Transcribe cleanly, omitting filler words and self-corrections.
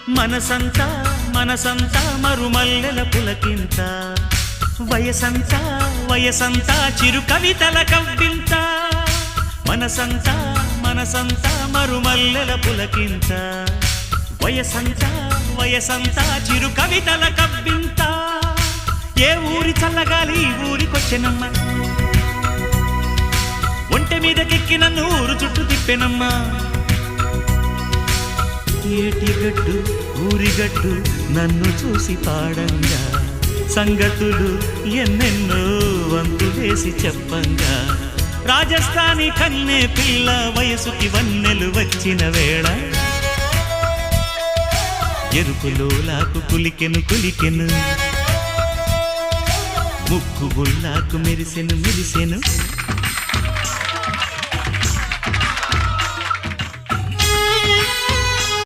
మనసంతా మనసంతా మరుమల్లెల పులకింత వయసంతా వయసంతా చిరు కవితల కవ్వింత మనసంతా మనసంతా మరుమల్లెల పులకింత వయసంతా వయసంతా చిరు కవితల కవ్వింత ఏ ఊరి చల్లగాలి ఈ ఊరికొచ్చెనమ్మ ఒంటె మీదకెక్కి నన్ను ఊరు చుట్టూ తిప్పెనమ్మా ఏటిగట్టు ఊరిగట్టు నన్ను చూసి పాడంగా సంగతులు ఎన్నెన్నో వంతు వేసి చెప్పంగా రాజస్థానీ కన్నే పిల్ల వయసుకి వన్నెలు వచ్చిన వేళ ఎరుపులోలాకు కులికెను కులికెను ముక్కు గుల్లాకు మెరిసెను మెరిసెను